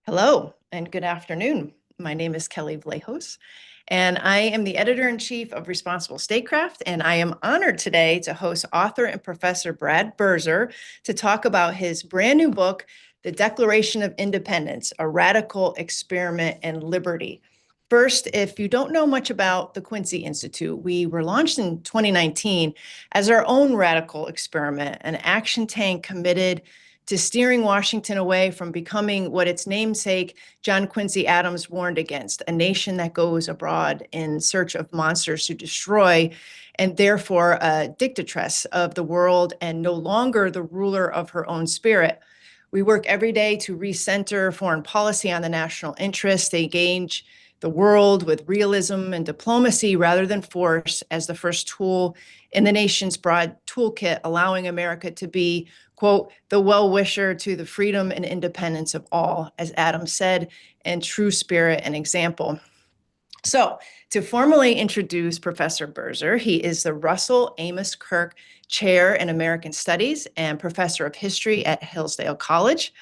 Hello and good afternoon. My name is Kelly Vlahos, and I am the editor-in-chief of Responsible Statecraft, and I am honored today to host author and professor Brad Birzer to talk about his brand new book, The Declaration of Independence, A Radical Experiment in Liberty. First, if you don't know much about the Quincy Institute, we were launched in 2019 as our own radical experiment, an action tank committed to steering Washington away from becoming what its namesake, John Quincy Adams, warned against, a nation that goes abroad in search of monsters to destroy, and therefore a dictatress of the world and no longer the ruler of her own spirit. We work every day to recenter foreign policy on the national interest. They engage the world with realism and diplomacy rather than force as the first tool in the nation's broad toolkit, allowing America to be, quote, the well-wisher to the freedom and independence of all, as Adams said, and true spirit and example. So, to formally introduce Professor Birzer, he is the Russell Amos Kirk Chair in American Studies and Professor of History at Hillsdale College.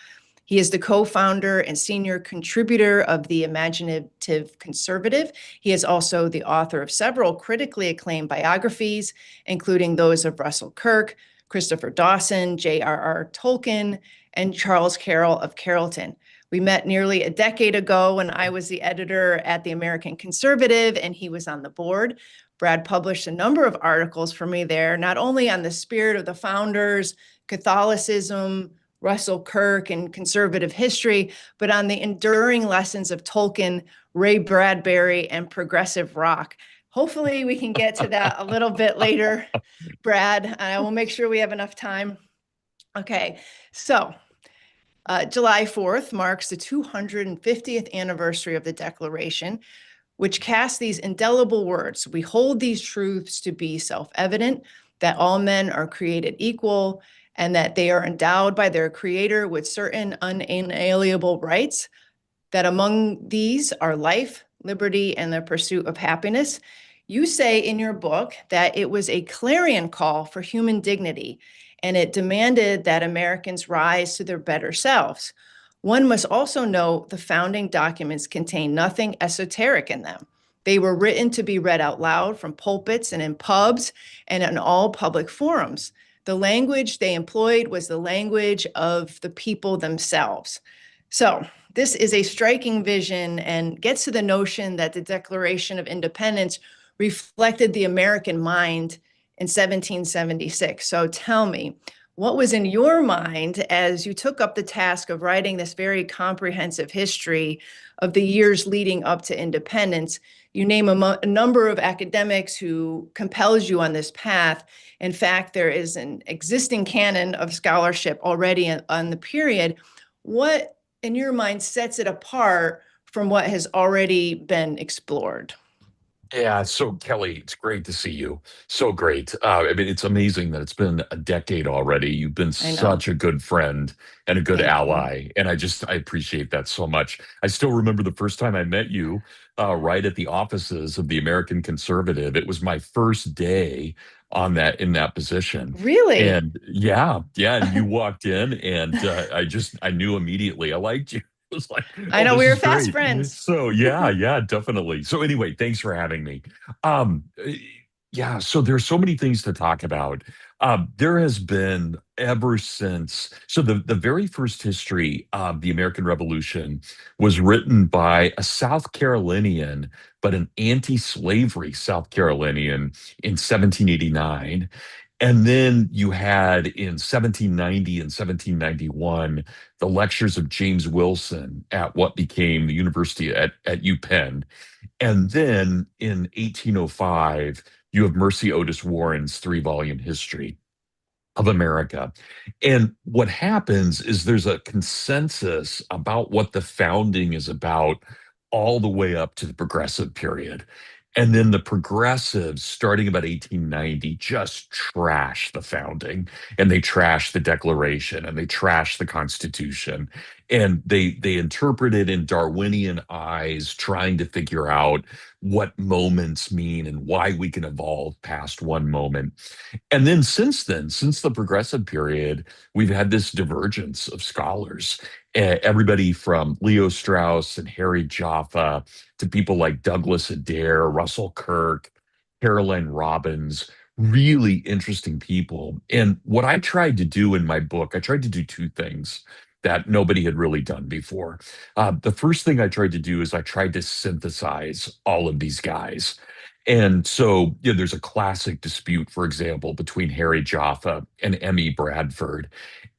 He is the co-founder and senior contributor of The Imaginative Conservative. He is also the author of several critically acclaimed biographies, including those of Russell Kirk, Christopher Dawson, J.R.R. Tolkien, and Charles Carroll of Carrollton. We met nearly a decade ago when I was the editor at The American Conservative and he was on the board. Brad published a number of articles for me there, not only on the spirit of the founders, Catholicism, Russell Kirk, and conservative history, but on the enduring lessons of Tolkien, Ray Bradbury, and progressive rock. Hopefully we can get to that a little bit later, Brad. I will make sure we have enough time. Okay, so July 4th marks the 250th anniversary of the Declaration, which casts these indelible words. We hold these truths to be self-evident, that all men are created equal, and that they are endowed by their creator with certain unalienable rights, that among these are life, liberty, and the pursuit of happiness. You say in your book that it was a clarion call for human dignity, and it demanded that Americans rise to their better selves. One must also note the founding documents contain nothing esoteric in them. They were written to be read out loud from pulpits and in pubs and in all public forums. The language they employed was the language of the people themselves. So this is a striking vision and gets to the notion that the Declaration of Independence reflected the American mind in 1776. So tell me, what was in your mind as you took up the task of writing this very comprehensive history of the years leading up to independence? You name a number of academics who compels you on this path. In fact, there is an existing canon of scholarship already on the period. What, in your mind, sets it apart from what has already been explored? Yeah, so Kelly, it's great to see you. So great. I mean, it's amazing that it's been a decade already. You've been I know. such a good friend and a good Thank you. ally, and I appreciate that so much. I still remember the first time I met you, right at the offices of the American Conservative. It was my first day on that in that position, Really? and yeah, and you walked in, and I knew immediately I liked you. It was like, I oh, know this we were is fast great. friends. So yeah, definitely. So anyway, thanks for having me. Um, eh, yeah, so there's so many things to talk about. There has been ever since. So the very first history of the American Revolution was written by a South Carolinian, but an anti-slavery South Carolinian in 1789. And then you had in 1790 and 1791 the lectures of James Wilson at what became the University at UPenn. And then in 1805, you have Mercy Otis Warren's three-volume history of America. And what happens is there's a consensus about what the founding is about all the way up to the progressive period. And then the progressives, starting about 1890, just trash the founding and they trash the Declaration and they trash the Constitution. and they interpret it in Darwinian eyes, trying to figure out what moments mean and why we can evolve past one moment. And then, since the progressive period, we've had this divergence of scholars. Everybody from Leo Strauss and Harry Jaffa to people like Douglas Adair, Russell Kirk, Caroline Robbins, really interesting people. And what I tried to do in my book, I tried to do two things that nobody had really done before. The first thing I tried to do is I tried to synthesize all of these guys. And so, there's a classic dispute, for example, between Harry Jaffa and M.E. Bradford.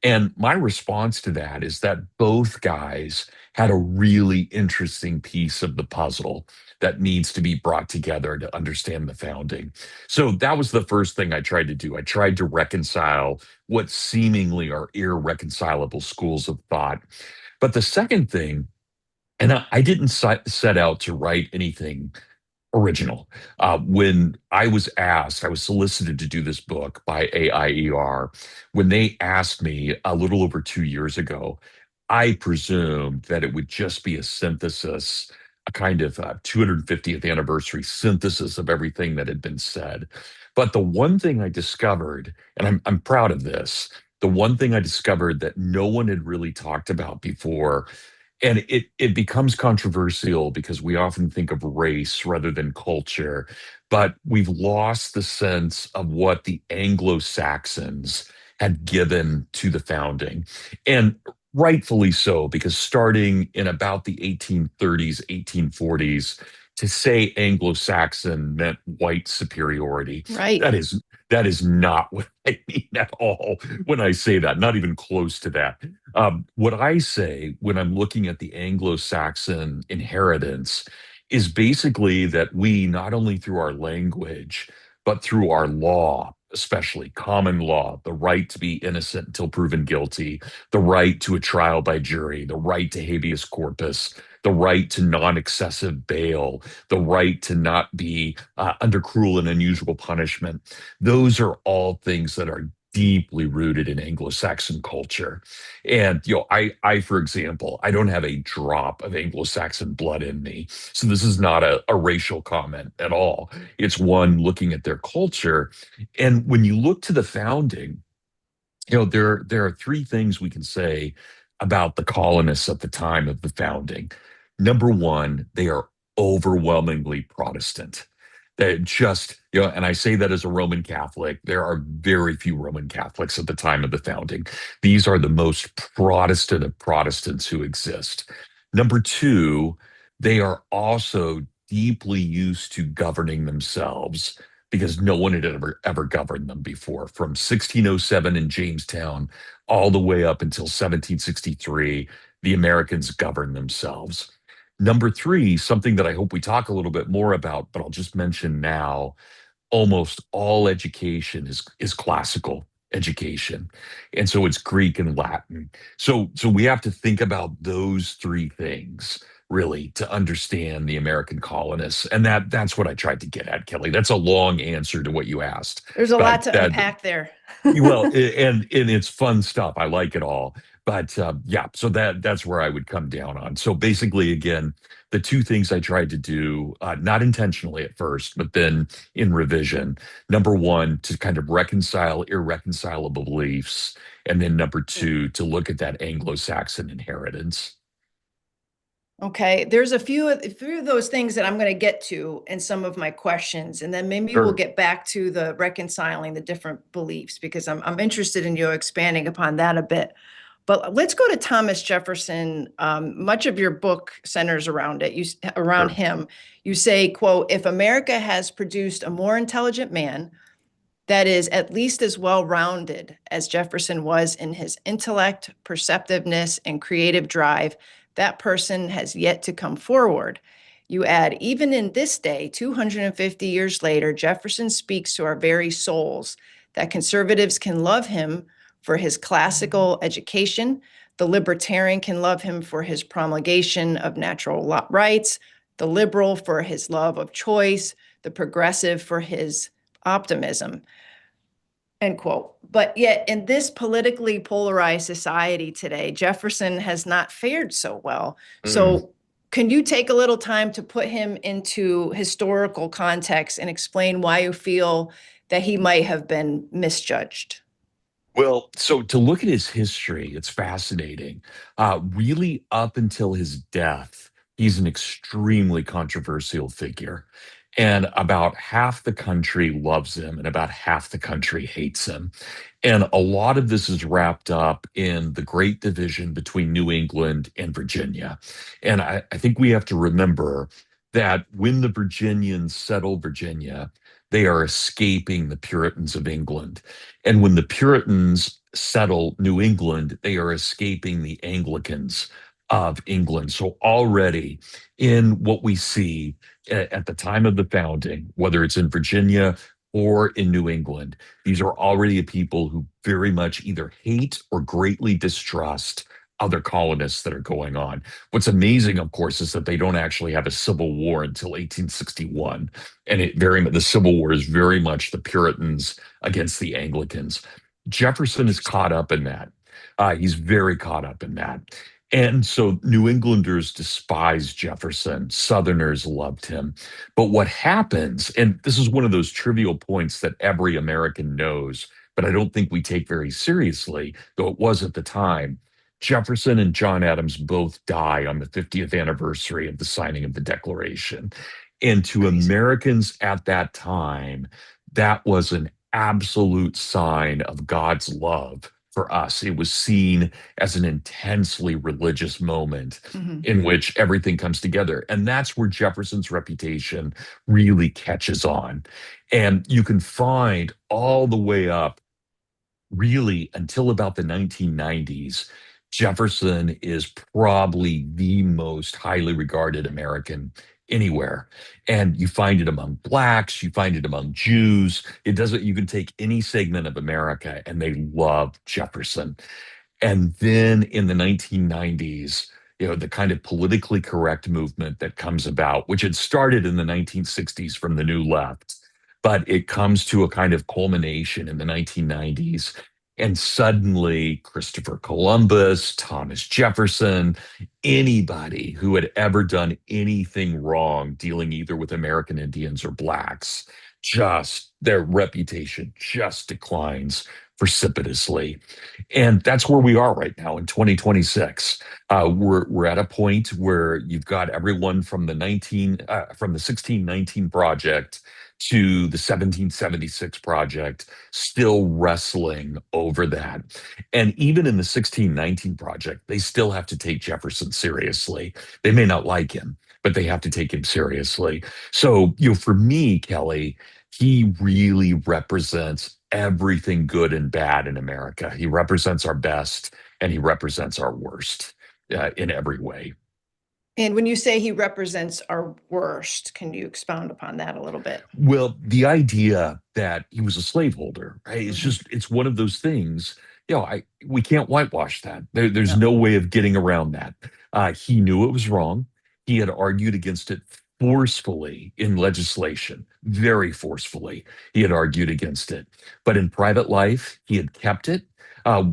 And my response to that is that both guys had a really interesting piece of the puzzle that needs to be brought together to understand the founding. So that was the first thing I tried to do. I tried to reconcile what seemingly are irreconcilable schools of thought. But the second thing, and I didn't set out to write anything original. When I was asked, I was solicited to do this book by AIER. When they asked me a little over 2 years ago, I presumed that it would just be a synthesis, a kind of 250th anniversary synthesis of everything that had been said. But the one thing I discovered, and I'm proud of this, the one thing I discovered that no one had really talked about before, and it becomes controversial because we often think of race rather than culture, but we've lost the sense of what the Anglo-Saxons had given to the founding. And rightfully so, because starting in about the 1830s, 1840s, to say Anglo-Saxon meant white superiority. Right. That is not what I mean at all when I say that, not even close to that. What I say when I'm looking at the Anglo-Saxon inheritance is basically that we, not only through our language, but through our law, especially common law, the right to be innocent until proven guilty, the right to a trial by jury, the right to habeas corpus, the right to non-excessive bail, the right to not be under cruel and unusual punishment. Those are all things that are deeply rooted in Anglo-Saxon culture. And for example, I don't have a drop of Anglo-Saxon blood in me. So this is not a racial comment at all. It's one looking at their culture. And when you look to the founding, there are three things we can say about the colonists at the time of the founding. Number one, they are overwhelmingly Protestant. They just, and I say that as a Roman Catholic, there are very few Roman Catholics at the time of the founding. These are the most Protestant of Protestants who exist. Number two, they are also deeply used to governing themselves because no one had ever governed them before. From 1607 in Jamestown all the way up until 1763, the Americans governed themselves. Number three, something that I hope we talk a little bit more about, but I'll just mention now, almost all education is classical education. And so it's Greek and Latin. So we have to think about those three things really to understand the American colonists. And that's what I tried to get at, Kelly. That's a long answer to what you asked. There's a But lot to that unpack there. well, and it's fun stuff. I like it all. But yeah, so that's where I would come down on. So basically, again, the two things I tried to do, not intentionally at first, but then in revision. Number one, to kind of reconcile irreconcilable beliefs, and then number two, to look at that Anglo-Saxon inheritance. Okay, there's a few of those things that I'm going to get to in some of my questions, and then maybe we'll Sure. get back to the reconciling the different beliefs because I'm interested in you expanding upon that a bit. But let's go to Thomas Jefferson. Much of your book centers around it. Around Sure. him. You say, "quote If America has produced a more intelligent man that is at least as well-rounded as Jefferson was in his intellect, perceptiveness, and creative drive, that person has yet to come forward." You add, "Even in this day, 250 years later, Jefferson speaks to our very souls, that conservatives can love him for his classical education, the libertarian can love him for his promulgation of natural rights, the liberal for his love of choice, the progressive for his optimism." End quote. But yet, in this politically polarized society today, Jefferson has not fared so well. Mm. So, can you take a little time to put him into historical context and explain why you feel that he might have been misjudged? Well, so to look at his history, it's fascinating. Really, up until his death, he's an extremely controversial figure. And about half the country loves him, and about half the country hates him. And a lot of this is wrapped up in the great division between New England and Virginia. And I think we have to remember that when the Virginians settle Virginia, they are escaping the Puritans of England. And when the Puritans settle New England, they are escaping the Anglicans of England. So already in what we see at the time of the founding, whether it's in Virginia or in New England, these are already people who very much either hate or greatly distrust other colonists that are going on. What's amazing, of course, is that they don't actually have a civil war until 1861, and the Civil War is very much the Puritans against the Anglicans. Jefferson is caught up in that. He's very caught up in that. And so New Englanders despised Jefferson. Southerners loved him. But what happens, and this is one of those trivial points that every American knows, but I don't think we take very seriously, though it was at the time. Jefferson and John Adams both die on the 50th anniversary of the signing of the Declaration. And to Crazy. Americans at that time, that was an absolute sign of God's love for us. It was seen as an intensely religious moment Mhm. in which everything comes together. And that's where Jefferson's reputation really catches on. And you can find all the way up really until about the 1990s, Jefferson is probably the most highly regarded American anywhere. And you find it among blacks, you find it among Jews. It doesn't, you can take any segment of America and they love Jefferson. And then in the 1990s, the kind of politically correct movement that comes about, which had started in the 1960s from the New Left, but it comes to a kind of culmination in the 1990s. And suddenly, Christopher Columbus, Thomas Jefferson, anybody who had ever done anything wrong dealing either with American Indians or blacks, just their reputation just declines precipitously. And that's where we are right now in 2026. We're at a point where you've got everyone from the 1619 project to the 1776 project still wrestling over that. And even in the 1619 project, they still have to take Jefferson seriously. They may not like him, but they have to take him seriously. So, for me, Kelly, he really represents everything good and bad in America. He represents our best and he represents our worst in every way. And when you say he represents our worst, can you expound upon that a little bit? Well, the idea that he was a slaveholder, right? Mhm. It's one of those things. We can't whitewash that. There's No. no way of getting around that. He knew it was wrong. He had argued against it forcefully in legislation, very forcefully. He had argued against it, but in private life, he had kept it.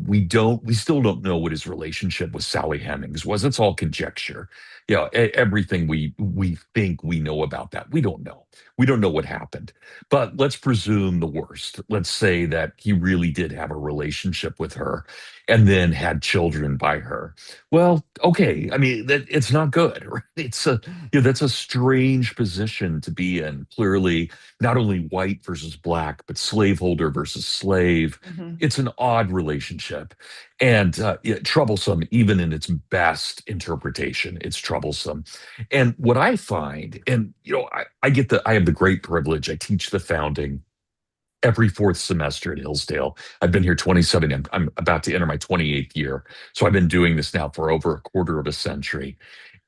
We still don't know what his relationship with Sally Hemings was. It's all conjecture. Everything we think we know about that, we don't know. We don't know what happened, but let's presume the worst. Let's say that he really did have a relationship with her and then had children by her. Well, okay. I mean, it's not good, right? That's a strange position to be in. Clearly, not only white versus black, but slaveholder versus slave. Mhm. It's an odd relationship and troublesome, even in its best interpretation. It's troublesome. And what I find, and I have the great privilege. I teach the founding every fourth semester at Hillsdale. I've been here 27. I'm about to enter my 28th year. So I've been doing this now for over a quarter of a century.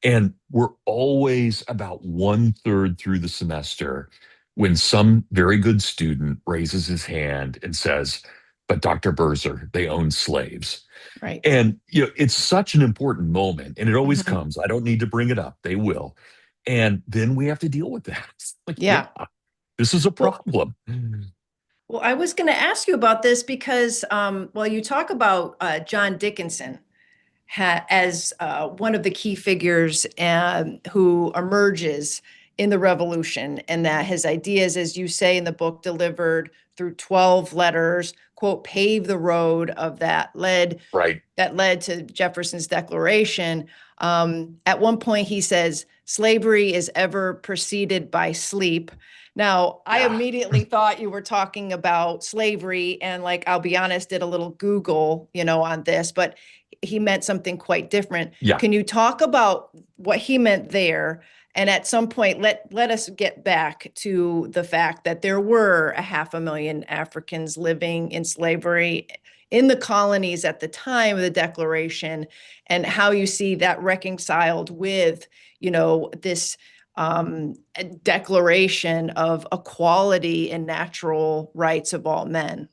And we're always about one third through the semester when some very good student raises his hand and says, but Dr. Birzer, they own slaves. Right. And it's such an important moment, and it always Mhm. comes. I don't need to bring it up; they will. And then we have to deal with that. It's like, yeah, Yeah. this is a Well, problem. Well, I was going to ask you about this because, well, you talk about John Dickinson as one of the key figures who emerges in the revolution, and that his ideas, as you say in the book, delivered through 12 letters, quote, pave the road of Right. that led to Jefferson's Declaration. At one point, he says, slavery is ever preceded by sleep. Now, I Yeah. immediately thought you were talking about slavery, and like, I'll be honest, did a little Google, on this, but he meant something quite different. Yeah. Can you talk about what he meant there? And at some point, let us get back to the fact that there were a 500,000 Africans living in slavery in the colonies at the time of the Declaration, and how you see that reconciled with, this declaration of equality and natural rights of all men.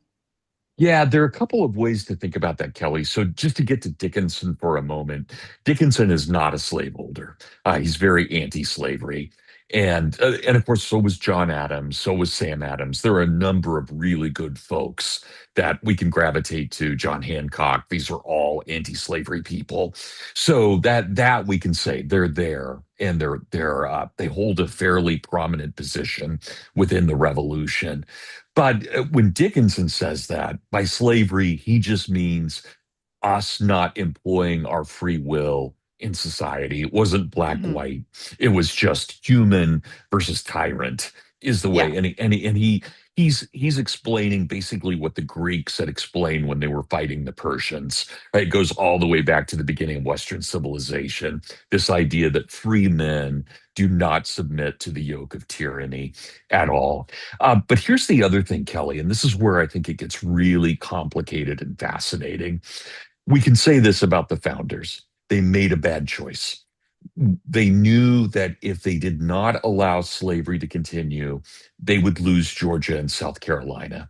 Yeah, there are a couple of ways to think about that, Kelly. So, just to get to Dickinson for a moment, Dickinson is not a slaveholder. He's very anti-slavery, and of course, so was John Adams, so was Sam Adams. There are a number of really good folks that we can gravitate to. John Hancock. These are all anti-slavery people. So that we can say they're there, and they hold a fairly prominent position within the revolution. But when Dickinson says that by slavery, he just means us not employing our free will in society. It wasn't black Mhm. white. It was just human versus tyrant is the Yeah. way. He's explaining basically what the Greeks had explained when they were fighting the Persians. Right? It goes all the way back to the beginning of Western civilization. This idea that free men do not submit to the yoke of tyranny at all. But here's the other thing, Kelly, and this is where I think it gets really complicated and fascinating. We can say this about the founders. They made a bad choice. They knew that if they did not allow slavery to continue, they would lose Georgia and South Carolina.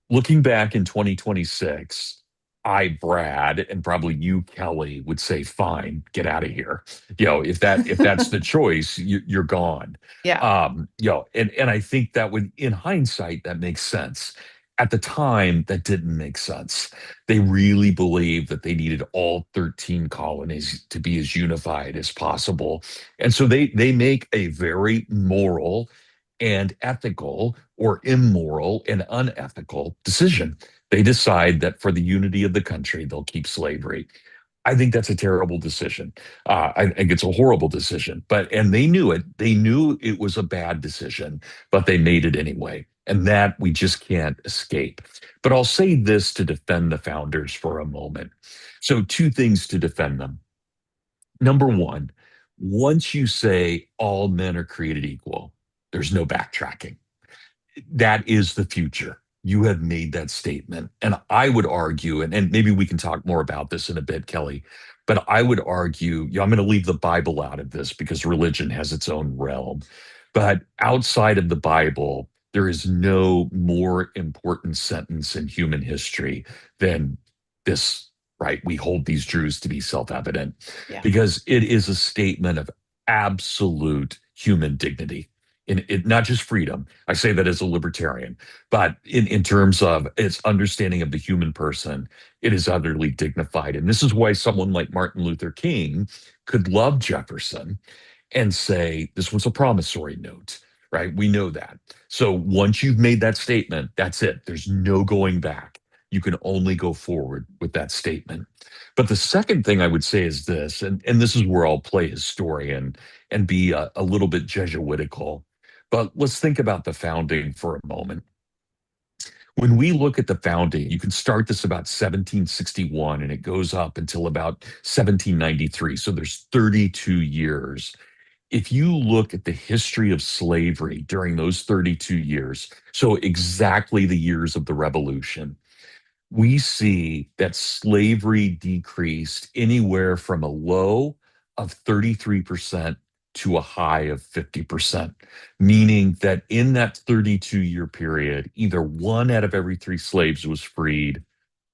Looking back in 2026, I, Brad, and probably you, Kelly, would say, fine, get out of here. If that's the choice, you're gone. Yeah. And I think that would, in hindsight, that makes sense. At the time, that didn't make sense. They really believed that they needed all 13 colonies to be as unified as possible. And so they make a very moral and ethical or immoral and unethical decision. They decide that for the unity of the country, they'll keep slavery. I think that's a terrible decision. I think it's a horrible decision. And they knew it. They knew it was a bad decision, but they made it anyway. And that we just can't escape. But I'll say this to defend the founders for a moment. So, two things to defend them. Number one, once you say all men are created equal, there's no backtracking. That is the future. You have made that statement. And I would argue, and maybe we can talk more about this in a bit, Kelly, but I would argue, I'm going to leave the Bible out of this because religion has its own realm. But outside of the Bible, there is no more important sentence in human history than this, right? We hold these truths to be self evident Yeah. because it is a statement of absolute human dignity. In it, not just freedom. I say that as a libertarian, but in terms of its understanding of the human person, it is utterly dignified. And this is why someone like Martin Luther King could love Jefferson and say, this was a promissory note, right? We know that. So once you've made that statement, that's it. There's no going back. You can only go forward with that statement. But the second thing I would say is this, and this is where I'll play historian and be a little bit Jesuitical. But let's think about the founding for a moment. When we look at the founding, you can start this about 1761 and it goes up until about 1793. So there's 32 years. If you look at the history of slavery during those 32 years, so exactly the years of the revolution, we see that slavery decreased anywhere from a low of 33% to a high of 50%, meaning that in that 32-year period, either one out of every three slaves was freed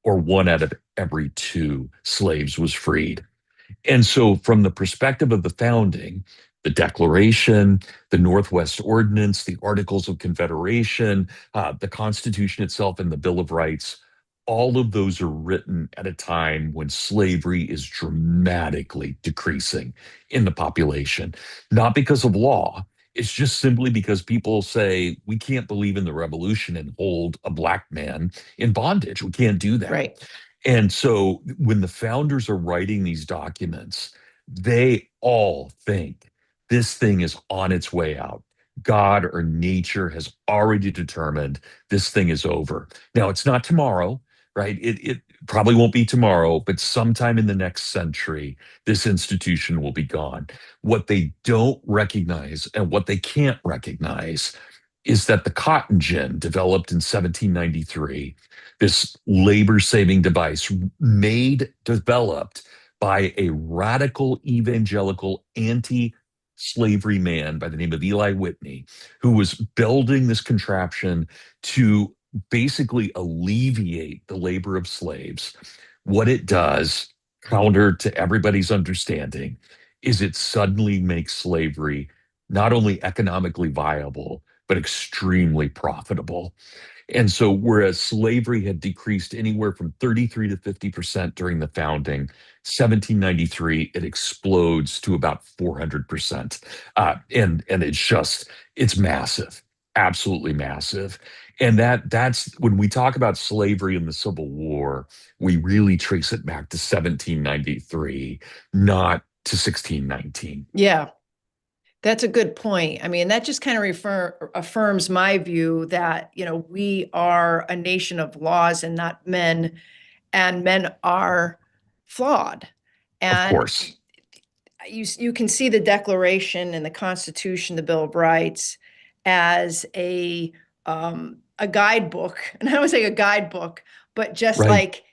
or one out of every two slaves was freed. And so, from the perspective of the founding, The Declaration, the Northwest Ordinance, the Articles of Confederation, the Constitution itself, and the Bill of Rights, all of those are written at a time when slavery is dramatically decreasing in the population, not because of law. It's just simply because people say we can't believe in the revolution and hold a black man in bondage. We can't do that. Right. And so when the founders are writing these documents, they all think this thing is on its way out. God or nature has already determined this thing is over. Now, it's not tomorrow, right? It probably won't be tomorrow, but sometime in the next century, this institution will be gone. What they don't recognize and what they can't recognize is that the cotton gin developed in 1793, this labor saving device developed by a radical evangelical anti slavery man by the name of Eli Whitney, who was building this contraption to basically alleviate the labor of slaves. What it does, counter to everybody's understanding, is it suddenly makes slavery not only economically viable, but extremely profitable. And so, whereas slavery had decreased anywhere from 33 to 50% during the founding, 1793, it explodes to about 400%. And it's massive, absolutely massive. And that's when we talk about slavery in the Civil War, we really trace it back to 1793, not to 1619. Yeah. That's a good point. I mean, that just kind of affirms my view that, we are a nation of laws and not men, and men are flawed. Of And course. you can see the Declaration and the Constitution, the Bill of Rights, as a guidebook, and I would say a guidebook, but just Right. like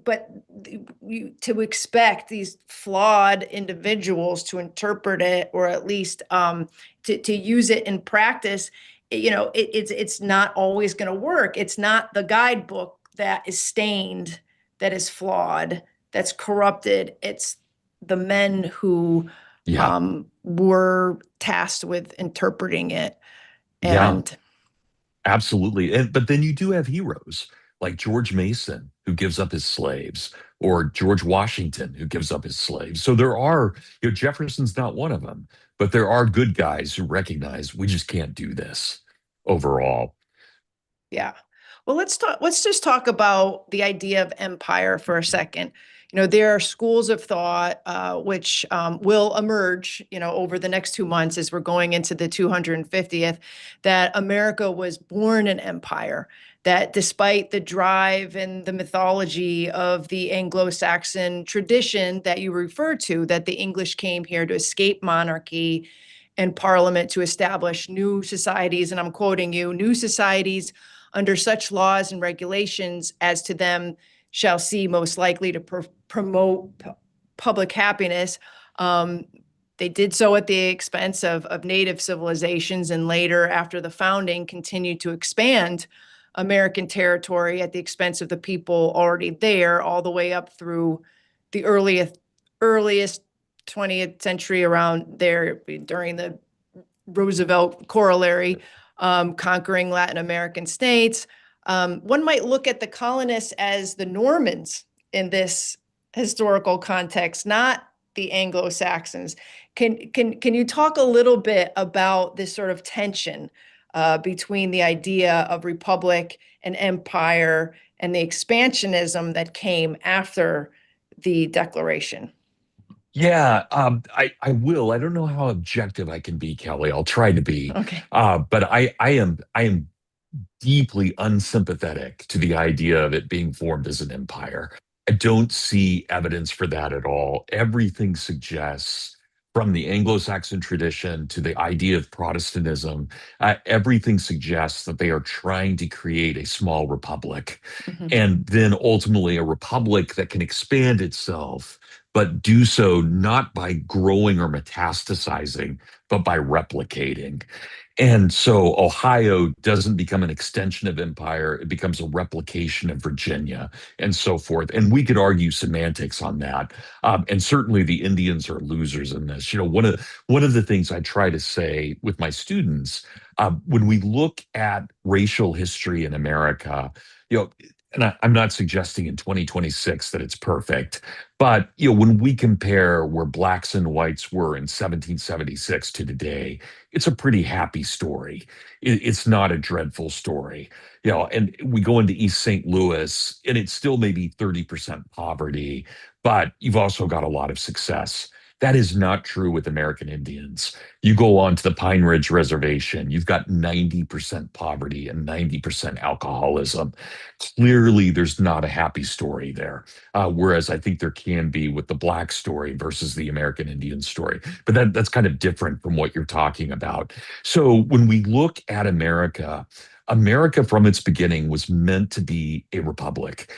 but to expect these flawed individuals to interpret it, or at least to use it in practice, it's not always going to work. It's not the guidebook that is stained, that is flawed, that's corrupted. It's the men who Yeah. were tasked with interpreting it. Yeah. And Absolutely. But then you do have heroes like George Mason, who gives up his slaves, or George Washington, who gives up his slaves. So there are, Jefferson's not one of them, but there are good guys who recognize we just can't do this overall. yeah. Well, let's just talk about the idea of empire for a second. There are schools of thought which will emerge, over the next 2 months as we're going into the 250th, that America was born an empire, that despite the drive and the mythology of the Anglo-Saxon tradition that you refer to, that the English came here to escape monarchy and parliament to establish new societies, and I'm quoting you, new societies under such laws and regulations as to them shall see most likely to promote public happiness. They did so at the expense of native civilizations, and later, after the founding, continued to expand American territory at the expense of the people already there, all the way up through the earliest 20th century, around there during the Roosevelt corollary, conquering Latin American states. One might look at the colonists as the Normans in this historical context, not the Anglo-Saxons. Can you talk a little bit about this sort of tension between the idea of republic and empire and the expansionism that came after the Declaration? Yeah, I will. I don't know how objective I can be, Kelly. I'll try to be. Okay. But I am deeply unsympathetic to the idea of it being formed as an empire. I don't see evidence for that at all. Everything suggests, from the Anglo-Saxon tradition to the idea of Protestantism, everything suggests that they are trying to create a small republic, Mhm. and then ultimately a republic that can expand itself, but do so not by growing or metastasizing, but by replicating. And so Ohio doesn't become an extension of empire, it becomes a replication of Virginia and so forth. And we could argue semantics on that. And certainly the Indians are losers in this. One of the things I try to say with my students, when we look at racial history in America, you know, and I'm not suggesting in 2026 that it's perfect, but when we compare where blacks and whites were in 1776 to today, it's a pretty happy story. It's not a dreadful story. And we go into East St. Louis, and it's still maybe 30% poverty, but you've also got a lot of success. That is not true with American Indians. You go on to the Pine Ridge Reservation, you've got 90% poverty and 90% alcoholism. Clearly, there's not a happy story there. Whereas I think there can be with the Black story versus the American Indian story. But that's kind of different from what you're talking about. So when we look at America, America from its beginning was meant to be a republic.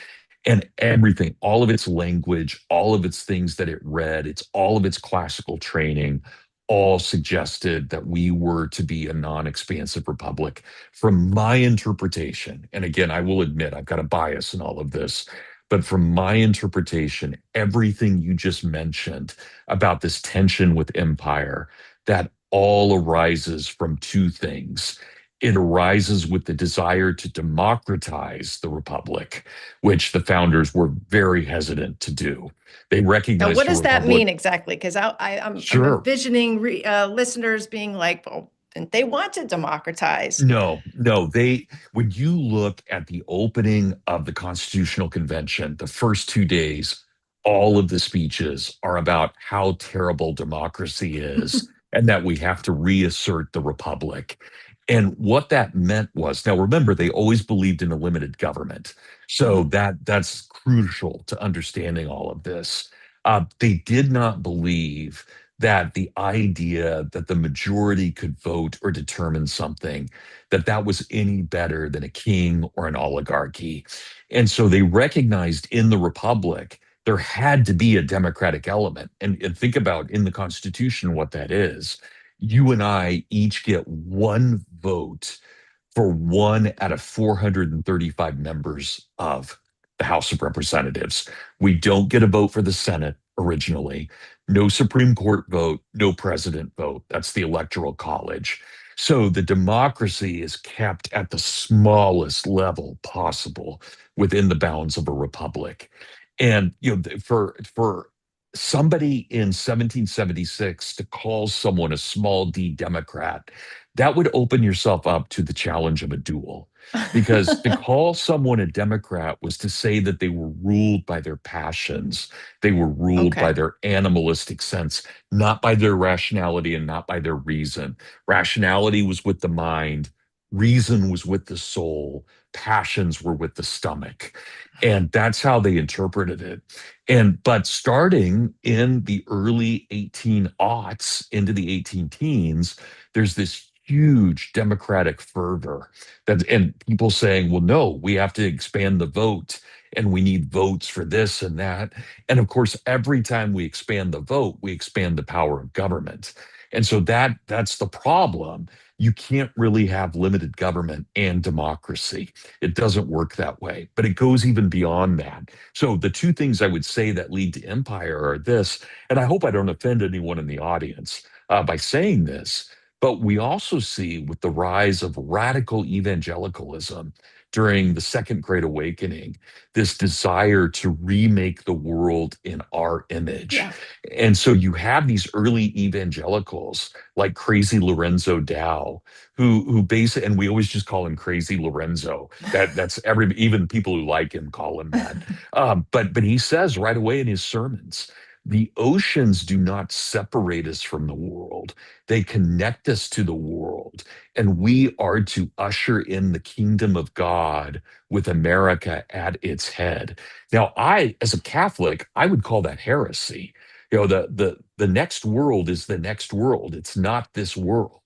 And everything, all of its language, all of its things that it read, it's all of its classical training, all suggested that we were to be a non-expansive republic. From my interpretation, and again, I will admit I've got a bias in all of this, but from my interpretation, everything you just mentioned about this tension with empire, that all arises from two things. It arises with the desire to democratize the republic, which the founders were very hesitant to do. They Now, what recognized a does that republic. mean exactly? Because I'm Sure. envisioning listeners being like, well, didn't they want to democratize? No, no, when you look at the opening of the Constitutional Convention, the first 2 days, all of the speeches are about how terrible democracy is and that we have to reassert the republic. And what that meant was, now remember, they always believed in a limited government. So Mhm. that's crucial to understanding all of this. They did not believe that the idea that the majority could vote or determine something, that was any better than a king or an oligarchy. And so they recognized in the republic there had to be a democratic element. And think about in the Constitution what that is. You and I each get one vote for one out of 435 members of the House of Representatives. We don't get a vote for the Senate originally. No Supreme Court vote, no president vote. That's the Electoral College. So the democracy is kept at the smallest level possible within the bounds of a republic. And for somebody in 1776 to call someone a small d Democrat, that would open yourself up to the challenge of a duel. Because to call someone a Democrat was to say that they were ruled by their passions, they were ruled by Okay. their animalistic sense, not by their rationality and not by their reason. Rationality was with the mind, reason was with the soul, passions were with the stomach. And that's how they interpreted it. But starting in the early 18 aughts into the 18 teens, there's this huge democratic fervor and people saying, well, no, we have to expand the vote and we need votes for this and that. And of course, every time we expand the vote, we expand the power of government. And so that's the problem. You can't really have limited government and democracy. It doesn't work that way, but it goes even beyond that. So the two things I would say that lead to empire are this, and I hope I don't offend anyone in the audience by saying this, but we also see with the rise of radical evangelicalism during the Second Great Awakening, this desire to remake the world in our image. Yeah. And so you have these early evangelicals like Crazy Lorenzo Dow, who basically, and we always just call him Crazy Lorenzo. That's even people who like him call him that. But he says right away in his sermons, the oceans do not separate us from the world. They connect us to the world. And we are to usher in the kingdom of God with America at its head. Now, as a Catholic, I would call that heresy. The next world is the next world. It's not this world.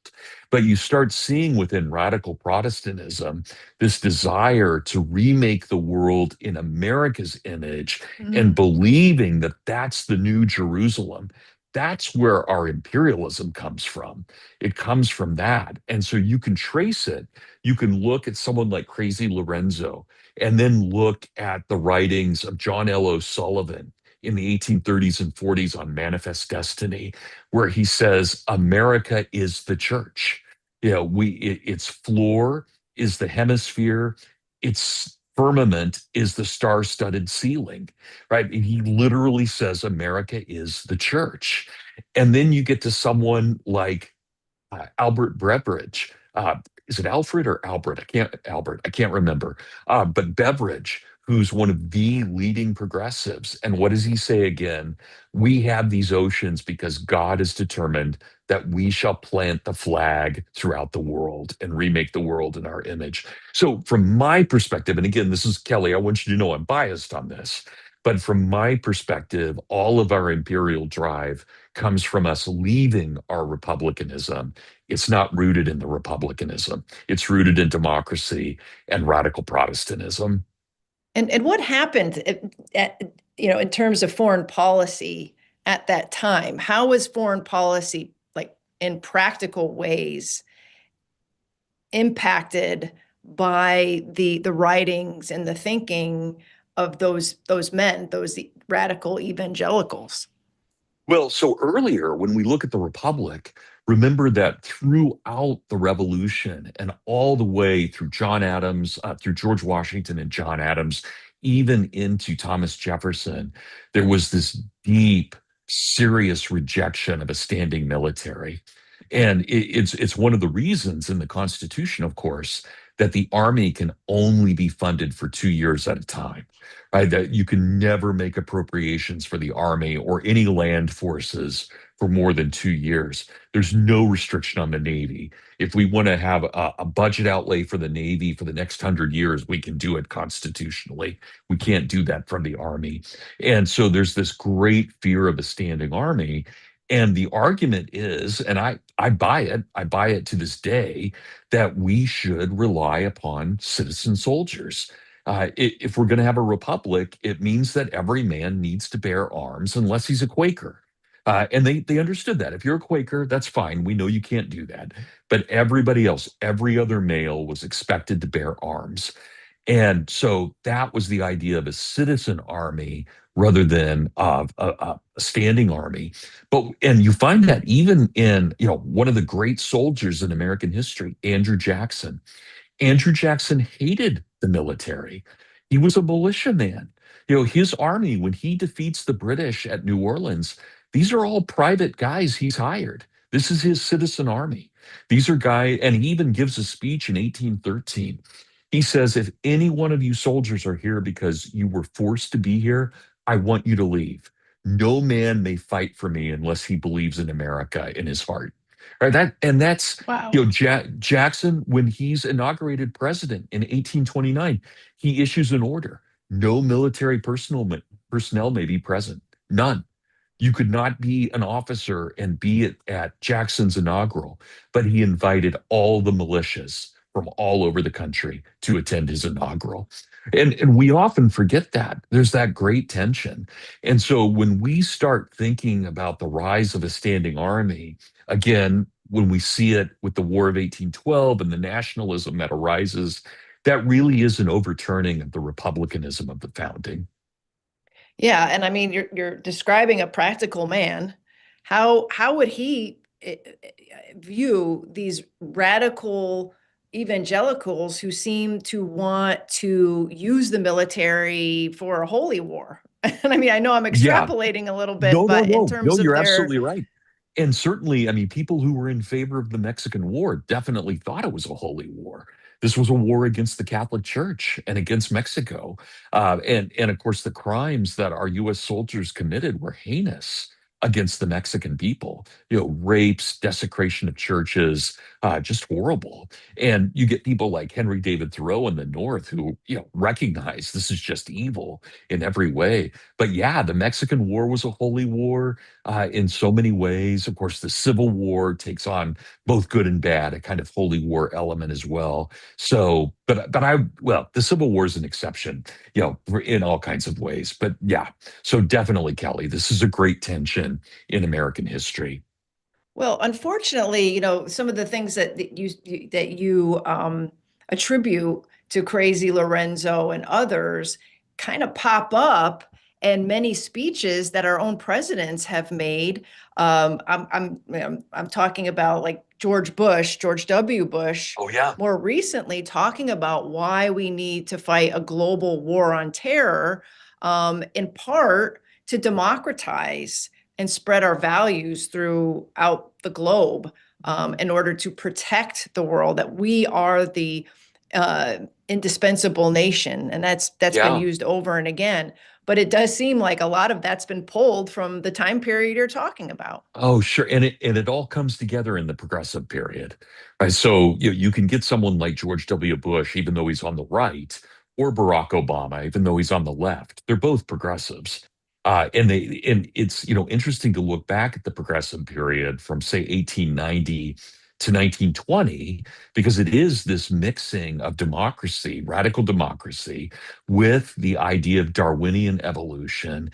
But you start seeing within radical Protestantism this desire to remake the world in America's image and Mhm. believing that that's the new Jerusalem. that's where our imperialism comes from. It comes from that. And so you can trace it. You can look at someone like Crazy Lorenzo and then look at the writings of John L. O'Sullivan in the 1830s and 40s on Manifest Destiny, where he says, America is the church. Its floor is the hemisphere, its firmament is the star-studded ceiling, right? And he literally says America is the church. And then you get to someone like Albert Beveridge. Is it Alfred or Albert? I can't remember. But Beveridge, who's one of the leading progressives. And what does he say again? We have these oceans because God has determined that we shall plant the flag throughout the world and remake the world in our image. So, from my perspective, and again, this is Kelly, I want you to know I'm biased on this, but from my perspective, all of our imperial drive comes from us leaving our republicanism. It's not rooted in the republicanism. It's rooted in democracy and radical Protestantism. And what happened in terms of foreign policy at that time? How was foreign policy, like in practical ways, impacted by the writings and the thinking of those men, those radical evangelicals? Well, so earlier, when we look at the Republic, remember that throughout the Revolution and all the way through John Adams, through George Washington and John Adams, even into Thomas Jefferson, there was this deep, serious rejection of a standing military. And it's one of the reasons in the Constitution, of course, that the Army can only be funded for 2 years at a time, right? That you can never make appropriations for the Army or any land forces for more than 2 years. There's no restriction on the Navy. If we want to have a budget outlay for the Navy for the next 100 years, we can do it constitutionally. We can't do that from the Army. And so there's this great fear of a standing Army. And the argument is, and I buy it to this day, that we should rely upon citizen soldiers. If we're going to have a republic, it means that every man needs to bear arms unless he's a Quaker. And they understood that. If you're a Quaker, that's fine. We know you can't do that. But everybody else, every other male was expected to bear arms. And so that was the idea of a citizen army rather than of a standing army. And you find that even in, one of the great soldiers in American history, Andrew Jackson. Andrew Jackson hated the military. He was a militiaman. His army, when he defeats the British at New Orleans, these are all private guys he's hired. This is his citizen army. These are guys, and he even gives a speech in 1813. He says, if any one of you soldiers are here because you were forced to be here, I want you to leave. No man may fight for me unless he believes in America in his heart. Right? That's Wow. Jackson, when he's inaugurated president in 1829, he issues an order. No military personnel may be present. None. You could not be an officer and be at Jackson's inaugural, but he invited all the militias from all over the country to attend his inaugural. And we often forget that. There's that great tension. And so when we start thinking about the rise of a standing army, again, when we see it with the War of 1812 and the nationalism that arises, that really is an overturning of the republicanism of the founding. Yeah, and I mean, you're describing a practical man. How would he view these radical evangelicals who seem to want to use the military for a holy war? And I mean, I know I'm Yeah, extrapolating a little bit, no, no, but in no, no, terms of you're their, absolutely right. And certainly, I mean, people who were in favor of the Mexican War definitely thought it was a holy war. This was a war against the Catholic Church and against Mexico. And of course, the crimes that our U.S. soldiers committed were heinous against the Mexican people. Rapes, desecration of churches, just horrible. And you get people like Henry David Thoreau in the North who, recognize this is just evil in every way. But yeah, the Mexican War was a holy war in so many ways. Of course, the Civil War takes on both good and bad, a kind of holy war element as well. So, well, the Civil War is an exception, in all kinds of ways. But yeah, so definitely, Kelly, this is a great tension in American history. Well, unfortunately, some of the things that you attribute to Crazy Lorenzo and others kind of pop up in many speeches that our own presidents have made. I'm talking about like George Bush, George W. Bush, Oh yeah. more recently talking about why we need to fight a global war on terror, in part to democratize and spread our values throughout the globe, in order to protect the world, that we are the indispensable nation. And that's been Yeah. used over and again. But it does seem like a lot of that's been pulled from the time period you're talking about. Oh, sure. And it all comes together in the progressive period. Right. So you can get someone like George W. Bush, even though he's on the right, or Barack Obama, even though he's on the left. They're both progressives. And it's interesting to look back at the progressive period from say 1890 to 1920, because it is this mixing of democracy, radical democracy, with the idea of Darwinian evolution.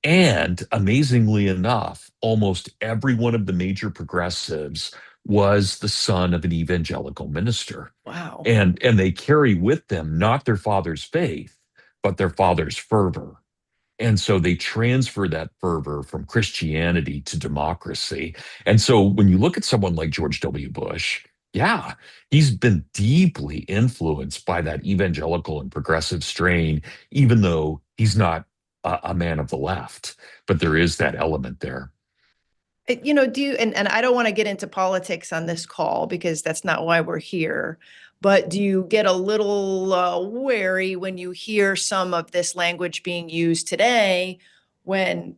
And amazingly enough, almost every one of the major progressives was the son of an evangelical minister. Wow. And they carry with them not their father's faith, but their father's fervor. And so they transfer that fervor from Christianity to democracy. And so when you look at someone like George W. Bush, yeah, he's been deeply influenced by that evangelical and progressive strain, even though he's not a man of the left. But there is that element there. Do you, and I don't want to get into politics on this call because that's not why we're here, but do you get a little wary when you hear some of this language being used today when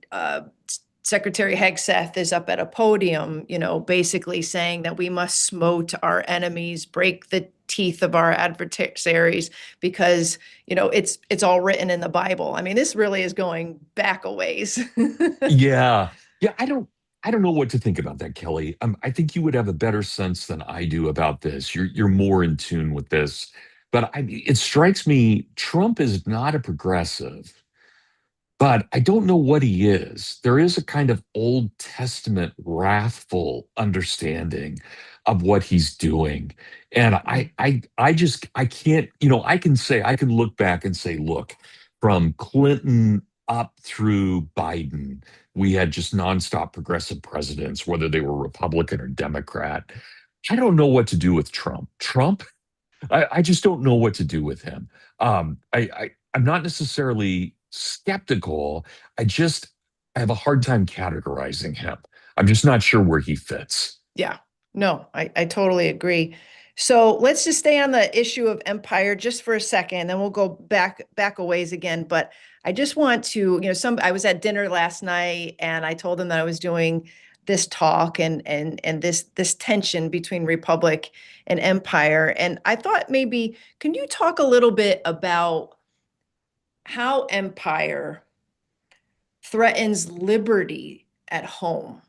Secretary Hegseth is up at a podium, basically saying that we must smote our enemies, break the teeth of our adversaries because, it's all written in the Bible. I mean, this really is going back a ways. Yeah. Yeah, I don't know what to think about that, Kelly. I think you would have a better sense than I do about this. You're more in tune with this. But it strikes me Trump is not a progressive, but I don't know what he is. There is a kind of Old Testament wrathful understanding of what he's doing. And I can't, I can look back and say, look, from Clinton up through Biden, we had just nonstop progressive presidents, whether they were Republican or Democrat. I don't know what to do with Trump. I just don't know what to do with him. I'm not necessarily skeptical. I have a hard time categorizing him. I'm just not sure where he fits. Yeah, no, I totally agree. So let's just stay on the issue of empire just for a second, then we'll go back a ways again. But I just want to, I was at dinner last night and I told them that I was doing this talk and this tension between republic and empire. And I thought maybe, can you talk a little bit about how empire threatens liberty at home?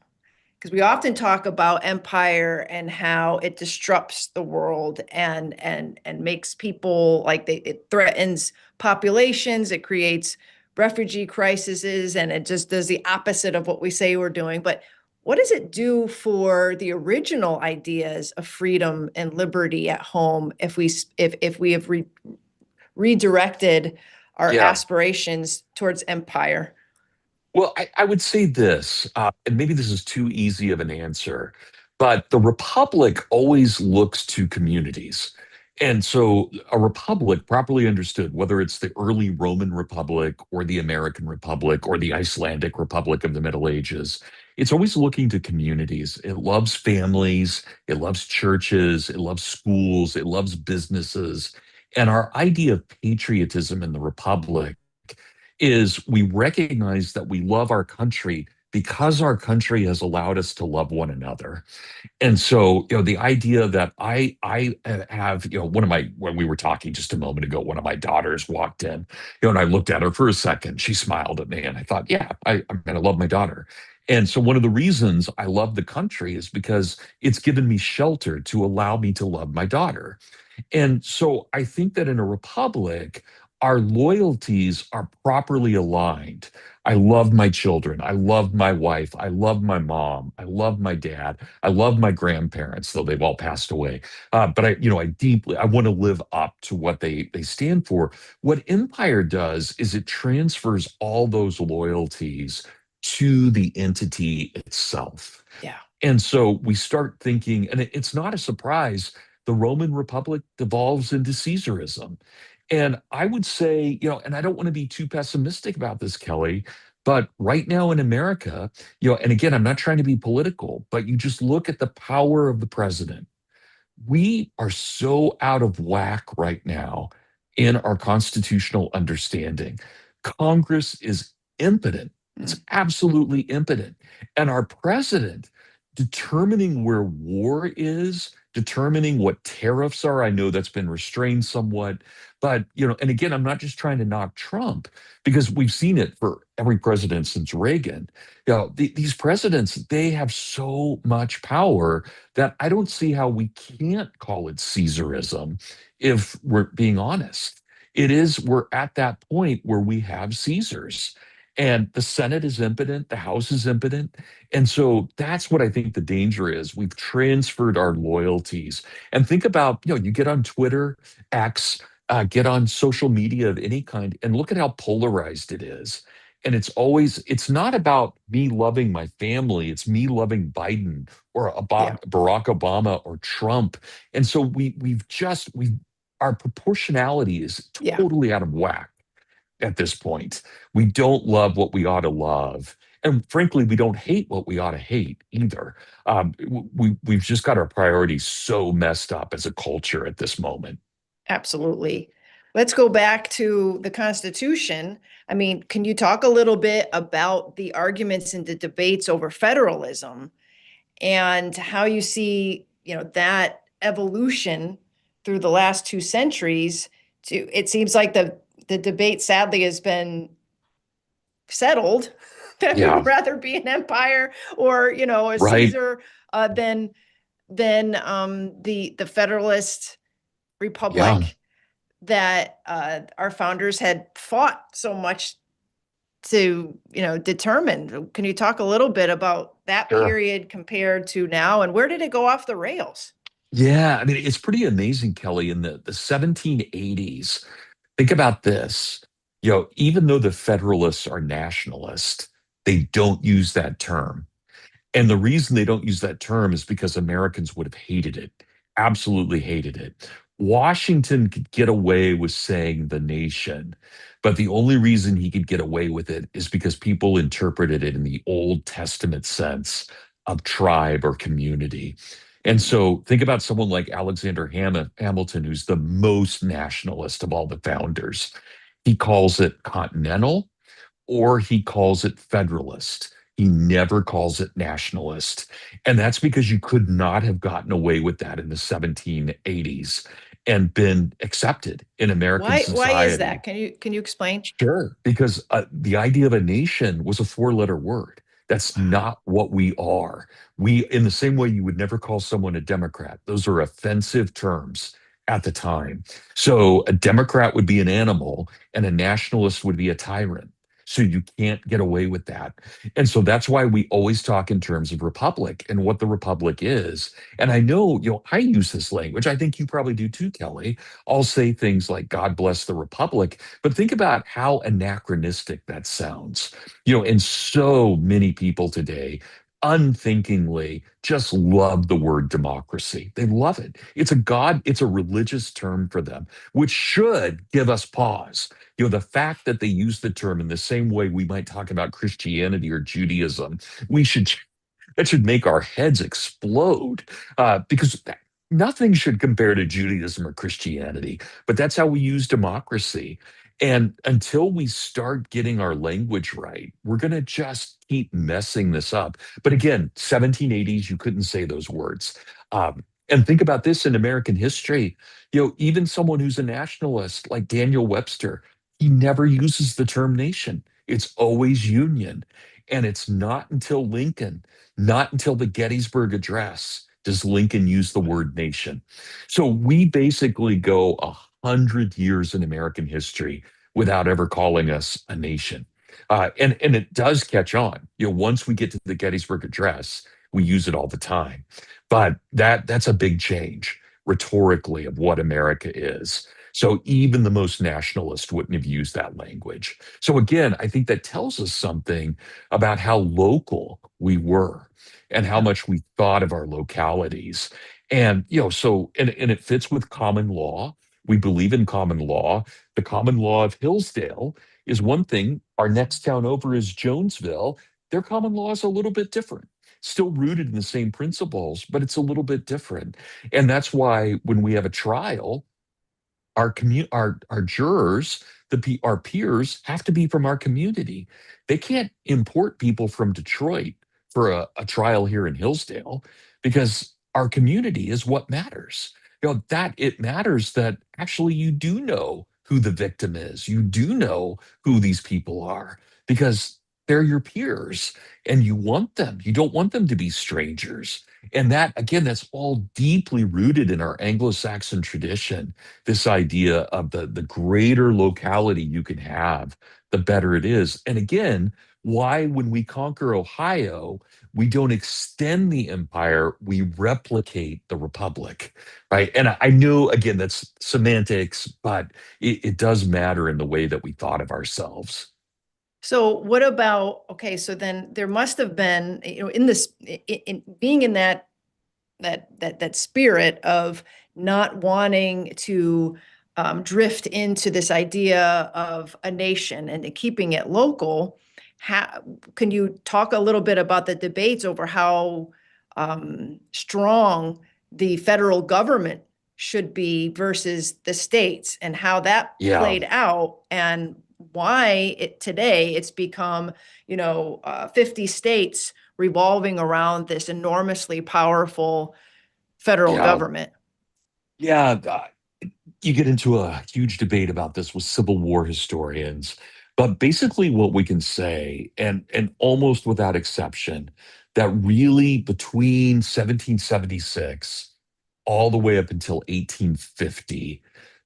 Because we often talk about empire and how it disrupts the world and makes people like it threatens populations, it creates refugee crises, and it just does the opposite of what we say we're doing. But what does it do for the original ideas of freedom and liberty at home if we have redirected our Yeah. aspirations towards empire? Well, I would say this, and maybe this is too easy of an answer, but the republic always looks to communities. And so a republic, properly understood, whether it's the early Roman Republic or the American Republic or the Icelandic Republic of the Middle Ages, it's always looking to communities. It loves families, it loves churches, it loves schools, it loves businesses. And our idea of patriotism in the republic is we recognize that we love our country because our country has allowed us to love one another. And so, the idea that I have, one of my when we were talking just a moment ago, one of my daughters walked in, and I looked at her for a second. She smiled at me, and I thought, yeah, I'm gonna love my daughter. And so, one of the reasons I love the country is because it's given me shelter to allow me to love my daughter. And so I think that in a republic, our loyalties are properly aligned. I love my children. I love my wife. I love my mom. I love my dad. I love my grandparents, though they've all passed away. But I want to live up to what they stand for. What empire does is it transfers all those loyalties to the entity itself. Yeah. And so we start thinking, and it's not a surprise, the Roman Republic devolves into Caesarism. And I would say, and I don't want to be too pessimistic about this, Kelly, but right now in America, and again, I'm not trying to be political, but you just look at the power of the president. We are so out of whack right now in our constitutional understanding. Congress is impotent. It's Mm. absolutely impotent. And our president determining where war is, determining what tariffs are. I know that's been restrained somewhat, but and again, I'm not just trying to knock Trump because we've seen it for every president since Reagan. These presidents, they have so much power that I don't see how we can't call it Caesarism if we're being honest. We're at that point where we have Caesars. And the Senate is impotent, the House is impotent. And so that's what I think the danger is. We've transferred our loyalties. And think about, you get on Twitter, X, get on social media of any kind, and look at how polarized it is. And it's not about me loving my family, it's me loving Biden or Yeah. Barack Obama or Trump. And so our proportionality is Yeah. totally out of whack at this point. We don't love what we ought to love. And frankly, we don't hate what we ought to hate either. We've just got our priorities so messed up as a culture at this moment. Absolutely. Let's go back to the Constitution. I mean, can you talk a little bit about the arguments and the debates over federalism and how you see, that evolution through the last 2 centuries to, it seems like the debate sadly has been settled that we'd Yeah, rather be an empire or, a right. Caesar than the Federalist Yeah, Republic that our founders had fought so much to, determine. Can you talk a little bit about that sure. period compared to now, and where did it go off the rails? Yeah, I mean, it's pretty amazing, Kelly. In the 1780s, think about this. Even though the Federalists are nationalist, they don't use that term. And the reason they don't use that term is because Americans would have hated it, absolutely hated it. Washington could get away with saying the nation, but the only reason he could get away with it is because people interpreted it in the Old Testament sense of tribe or community. And Mm. so think about someone like Alexander Hamilton, who's the most nationalist of all the founders. He calls it continental or he calls it federalist. He never calls it nationalist. And that's because you could not have gotten away with that in the 1780s and been accepted in American Why is society. that? Can you explain? Sure, because the idea of a nation was a four-letter word. That's Wow. not what we are. In the same way you would never call someone a Democrat, those are offensive terms at the time. So a Democrat would be an animal, and a nationalist would be a tyrant. So you can't get away with that. And so that's why we always talk in terms of republic and what the republic is. And I know, I use this language. I think you probably do too, Kelly. I'll say things like God bless the republic, but think about how anachronistic that sounds. And so many people today unthinkingly just love the word democracy. They love it. It's a religious term for them, which should give us pause. The fact that they use the term in the same way we might talk about Christianity or Judaism, we should that should make our heads explode because nothing should compare to Judaism or Christianity. But that's how we use democracy. And until we start getting our language right, we're going to just keep messing this up. But again, 1780s, you couldn't say those words. And think about this in American history. Even someone who's a nationalist like Daniel Webster, he never uses the term nation. It's always union. And it's not until Lincoln, not until the Gettysburg Address, does Lincoln use the word nation. So we basically go 100 years in American history without ever calling us a nation. And it does catch on. Once we get to the Gettysburg Address, we use it all the time. But that's a big change rhetorically of what America is. So even the most nationalist wouldn't have used that language. So again, I think that tells us something about how local we were and how Yeah. much we thought of our localities. And and it fits with common law. We believe in common law. The common law of Hillsdale is one thing. Our next town over is Jonesville. Their common law is a little bit different, still rooted in the same principles, but it's a little bit different. And that's why when we have a trial, our jurors, our peers have to be from our community. They can't import people from Detroit for a trial here in Hillsdale because our community is what matters. That it matters that actually you do know who the victim is. You do know who these people are because they're your peers and you want them. You don't want them to be strangers. And that, again, that's all deeply rooted in our Anglo-Saxon tradition, this idea of the greater locality you can have, the better it is. And again, why when we conquer Ohio, we don't extend the empire, we replicate the republic, right? And I know, again, that's semantics, but it does matter in the way that we thought of ourselves. So what about, okay, so then there must have been, in this, in being in that spirit of not wanting to drift into this idea of a nation and keeping it local. Can you talk a little bit about the debates over how strong the federal government should be versus the states and how that Yeah, played out and why today it's become, 50 states revolving around this enormously powerful federal yeah, government. yeah. You get into a huge debate about this with Civil War historians, but basically what we can say, and almost without exception, that really between 1776 all the way up until 1850,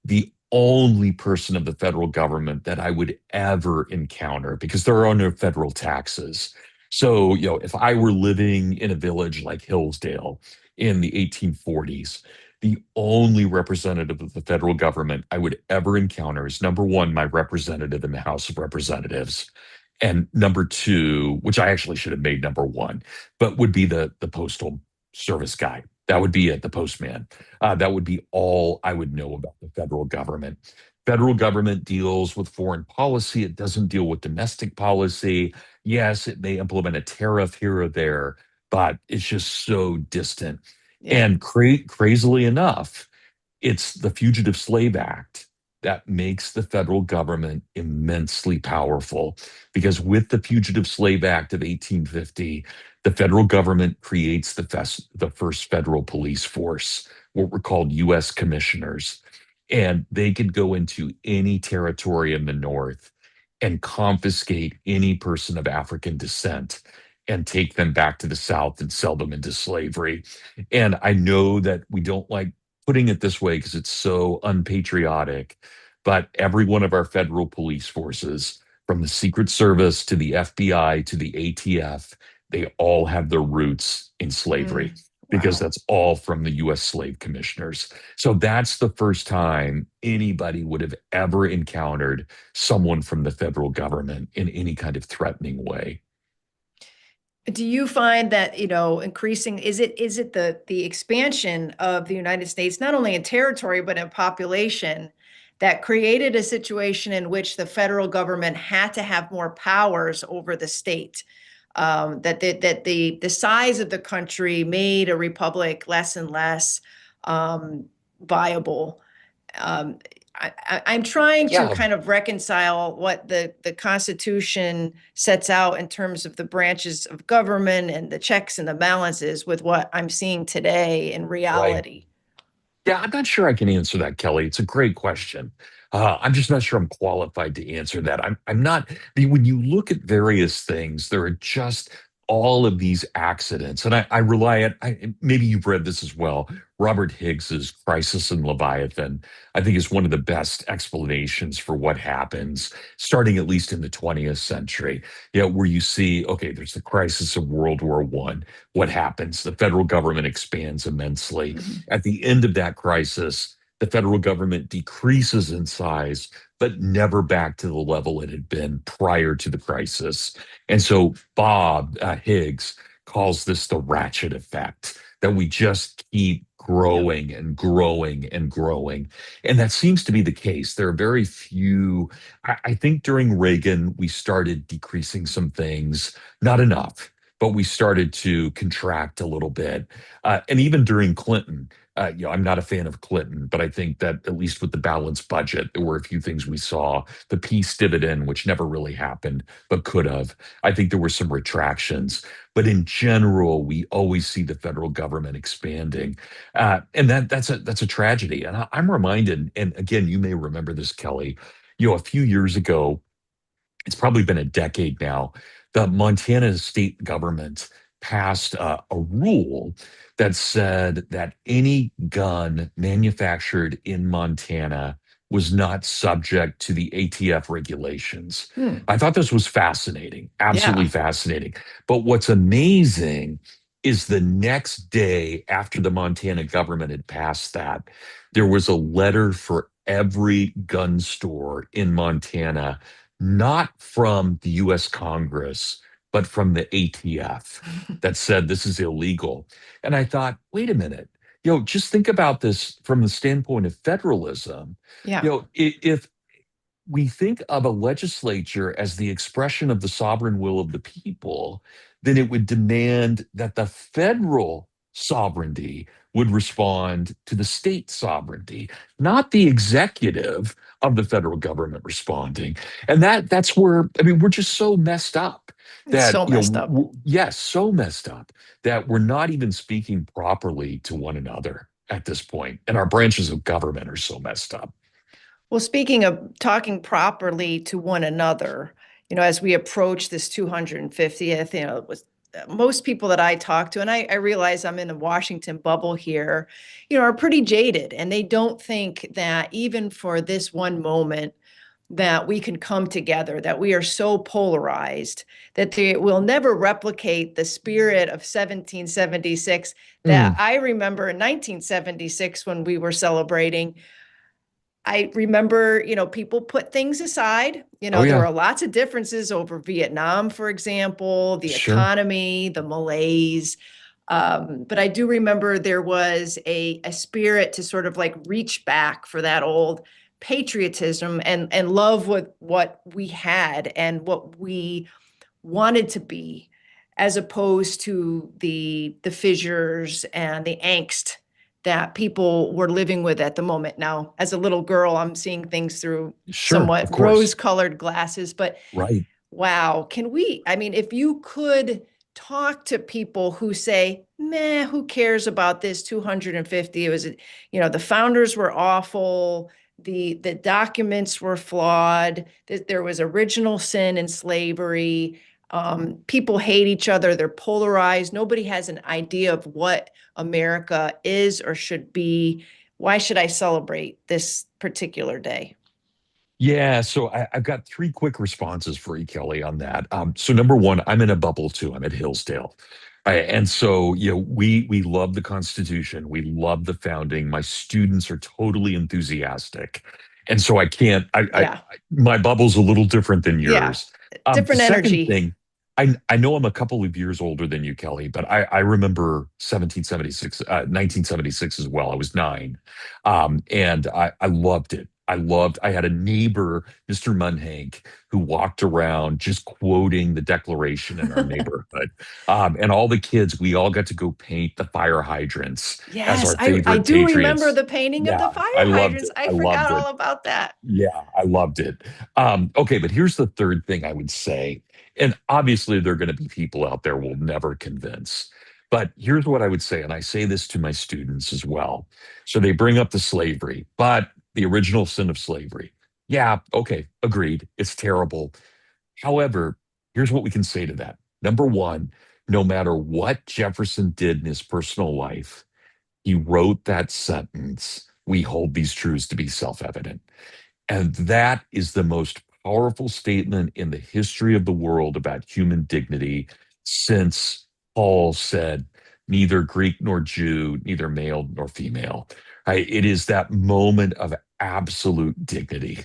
the only person of the federal government that I would ever encounter, because there are no federal taxes. So, if I were living in a village like Hillsdale in the 1840s, the only representative of the federal government I would ever encounter is number one, my representative in the House of Representatives. And number two, which I actually should have made number one, but would be the postal service guy. That would be it, the postman. That would be all I would know about the federal government. Federal government deals with foreign policy. It doesn't deal with domestic policy. Yes, it may implement a tariff here or there, but it's just so distant. Yeah. And crazily enough, it's the Fugitive Slave Act that makes the federal government immensely powerful. Because with the Fugitive Slave Act of 1850, the federal government creates the first federal police force, what were called U.S. commissioners. And they could go into any territory in the North and confiscate any person of African descent and take them back to the South and sell them into slavery. And I know that we don't like putting it this way because it's so unpatriotic, but every one of our federal police forces, from the Secret Service to the FBI to the ATF, they all have their roots in slavery because Wow. that's all from the US slave commissioners. So that's the first time anybody would have ever encountered someone from the federal government in any kind of threatening way. Do you find that, increasing, is it the expansion of the United States, not only in territory, but in population, that created a situation in which the federal government had to have more powers over the state? That the size of the country made a republic less and less viable. Um, I'm trying to Yeah, kind of reconcile what the Constitution sets out in terms of the branches of government and the checks and the balances with what I'm seeing today in right. reality. Yeah, I'm not sure I can answer that, Kelly. It's a great question. I'm just not sure I'm qualified to answer that. I'm not. When you look at various things, there are just all of these accidents, and I rely on, maybe you've read this as well. Robert Higgs's Crisis in Leviathan, I think, is one of the best explanations for what happens, starting at least in the 20th century. Yeah, where you see, okay, there's the crisis of World War One. What happens? The federal government expands immensely. Mhm. At the end of that crisis, the federal government decreases in size, but never back to the level it had been prior to the crisis. And so Bob Higgs calls this the ratchet effect, that we just keep Yep. growing and growing and growing. And that seems to be the case. There are very few. I think during Reagan, we started decreasing some things, not enough, but we started to contract a little bit. And even during Clinton, I'm not a fan of Clinton, but I think that at least with the balanced budget, there were a few things we saw. The peace dividend, which never really happened, but could have. I think there were some retractions, but in general, we always see the federal government expanding, and that's a tragedy. And I'm reminded, and again, you may remember this, Kelly. A few years ago, it's probably been a decade now, the Montana state government passed a rule that said that any gun manufactured in Montana was not subject to the ATF regulations. Hmm. I thought this was fascinating, absolutely Yeah. fascinating. But what's amazing is the next day after the Montana government had passed that, there was a letter for every gun store in Montana, not from the US Congress, but from the ATF, that said this is illegal. And I thought, wait a minute, just think about this from the standpoint of federalism. Yeah. If we think of a legislature as the expression of the sovereign will of the people, then it would demand that the federal sovereignty would respond to the state sovereignty, not the executive of the federal government responding. And that's where, I mean, we're just so messed up It's that, so messed up. yes, so messed up that we're not even speaking properly to one another at this point. And our branches of government are so messed up. Well, speaking of talking properly to one another, as we approach this 250th, with most people that I talk to, and I realize I'm in a Washington bubble here, are pretty jaded, and they don't think that even for this one moment that we can come together, that we are so polarized that they will never replicate the spirit of 1776 that Mm. I remember in 1976 when we were celebrating. I remember, people put things aside. Oh, There yeah. were lots of differences over Vietnam, for example, the Sure. economy, the malaise. But I do remember there was a spirit to sort of like reach back for that old patriotism and love what we had and what we wanted to be, as opposed to the fissures and the angst that people were living with at the moment. Now, as a little girl, I'm seeing things through Sure. somewhat Of course. rose-colored glasses, but Right. wow, I mean, if you could talk to people who say, meh, who cares about this 250? It was, the founders were awful. The documents were flawed. There was original sin in slavery. People hate each other. They're polarized. Nobody has an idea of what America is or should be. Why should I celebrate this particular day? Yeah, so I've got three quick responses for you, Kelly, on that. So number one, I'm in a bubble too. I'm at Hillsdale. And so, we love the Constitution. We love the founding. My students are totally enthusiastic. And so I can't, Yeah. my bubble's a little different than Yeah. yours. The Different second energy. thing, I know I'm a couple of years older than you, Kelly, but I remember 1976 as well. I was 9. And I loved it. I had a neighbor, Mr. Munhank, who walked around just quoting the Declaration in our neighborhood. And all the kids, we all got to go paint the fire hydrants as Yes, our I favorite do remember patriots. the painting of the Yeah, fire I loved hydrants. it. I I forgot loved it. all about that. Yeah, I loved it. Okay, but here's the third thing I would say. And obviously, there are going to be people out there we'll never convince. But here's what I would say, and I say this to my students as well. So they bring up the slavery, but the original sin of slavery. Yeah, okay, agreed. It's terrible. However, here's what we can say to that. Number one, no matter what Jefferson did in his personal life, he wrote that sentence, "We hold these truths to be self evident." And that is the most powerful statement in the history of the world about human dignity since Paul said, neither Greek nor Jew, neither male nor female. Right? It is that moment of absolute dignity.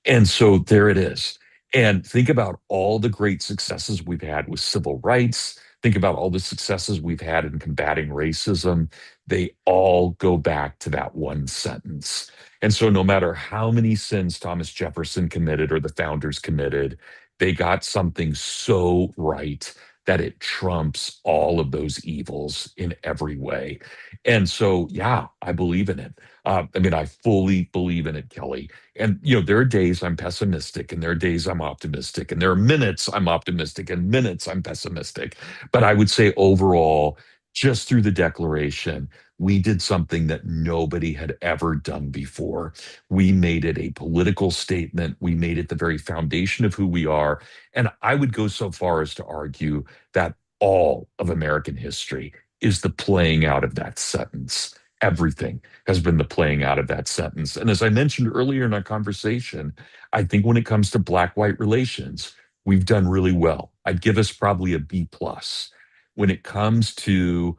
And so there it is. And think about all the great successes we've had with civil rights. Think about all the successes we've had in combating racism. They all go back to that one sentence. And so, no matter how many sins Thomas Jefferson committed or the founders committed, they got something so right that it trumps all of those evils in every way. And so, yeah, I believe in it. I mean, I fully believe in it, Kelly. And, there are days I'm pessimistic, and there are days I'm optimistic, and there are minutes I'm optimistic, and minutes I'm pessimistic. But I would say overall, just through the Declaration, we did something that nobody had ever done before. We made it a political statement. We made it the very foundation of who we are. And I would go so far as to argue that all of American history is the playing out of that sentence. Everything has been the playing out of that sentence. And as I mentioned earlier in our conversation, I think when it comes to black-white relations, we've done really well. I'd give us probably a B plus. When it comes to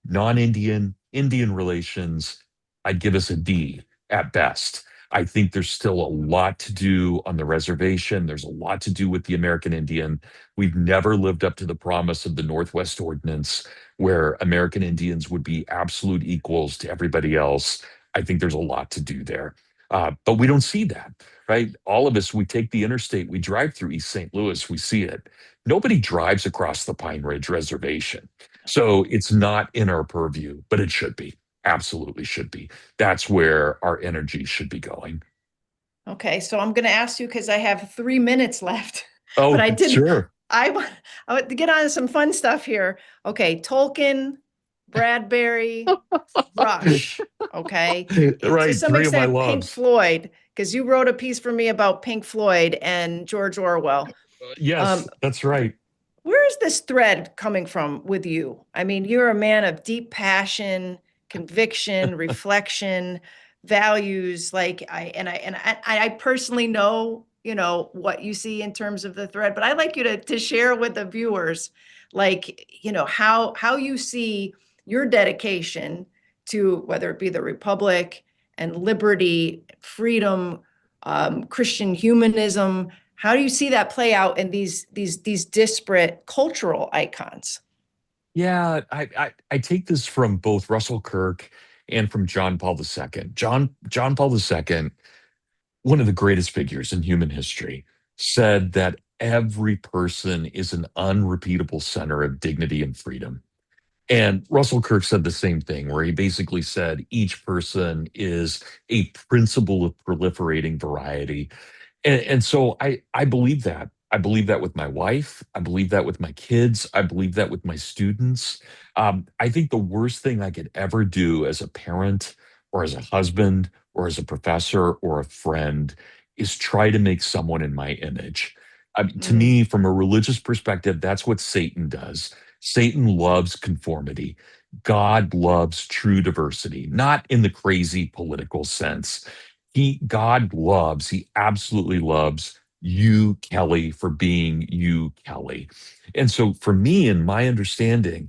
non-Indian, Indian relations, I'd give us a D at best. I think there's still a lot to do on the reservation. There's a lot to do with the American Indian. We've never lived up to the promise of the Northwest Ordinance, where American Indians would be absolute equals to everybody else. I think there's a lot to do there. But we don't see that, right? All of us, we take the interstate, we drive through East St. Louis, we see it. Nobody drives across the Pine Ridge Reservation. So it's not in our purview, but it should be. Absolutely should be. That's where our energy should be going. Okay, so I'm going to ask you because I have 3 minutes left, but Oh, I didn't. sure. I want to get on to some fun stuff here. Okay, Tolkien, Bradbury, Rush. Okay, to Right. some Three of my extent, Pink loves. Floyd, because you wrote a piece for me about Pink Floyd and George Orwell. Yes, that's right. Where is this thread coming from with you? I mean, you're a man of deep passion, conviction, reflection, values. Like I personally know, what you see in terms of the thread, but I'd like you to share with the viewers, like, how you see your dedication to whether it be the Republic and liberty, freedom, Christian humanism. How do you see that play out in these disparate cultural icons? Yeah, I take this from both Russell Kirk and from John Paul II. John Paul II, one of the greatest figures in human history, said that every person is an unrepeatable center of dignity and freedom. And Russell Kirk said the same thing, where he basically said each person is a principle of proliferating variety. And so I believe that. I believe that with my wife. I believe that with my kids. I believe that with my students. I think the worst thing I could ever do as a parent or as a husband or as a professor or a friend is try to make someone in my image. I mean, to Mm, me, from a religious perspective, that's what Satan does. Satan loves conformity. God loves true diversity, not in the crazy political sense. God loves, he absolutely loves you, Kelly, for being you, Kelly. And so for me, in my understanding,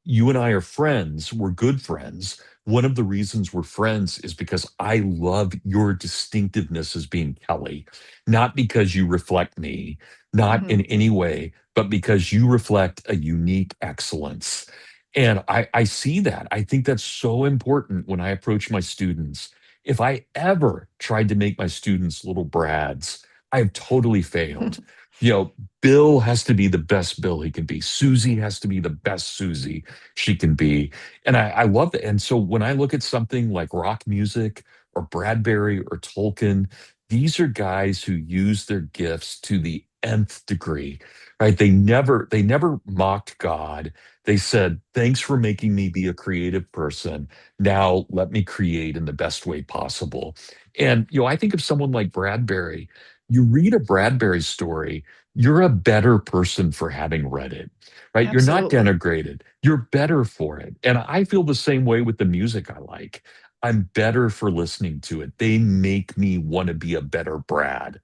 you and I are friends. We're good friends. One of the reasons we're friends is because I love your distinctiveness as being Kelly, not because you reflect me, not in mhm. any way, but because you reflect a unique excellence. And I see that. I think that's so important when I approach my students. If I ever tried to make my students little Brads, I have totally failed. You know, Bill has to be the best Bill he can be. Susie has to be the best Susie she can be. And I love it. And so when I look at something like rock music or Bradbury or Tolkien, these are guys who use their gifts to the nth degree, right? They never mocked God. They said, "Thanks for making me be a creative person. Now let me create in the best way possible." And I think of someone like Bradbury. You read a Bradbury story, you're a better person for having read it, right? You're not Absolutely. denigrated. You're better for it. And I feel the same way with the music I like. I'm better for listening to it. They make me want to be a better Brad.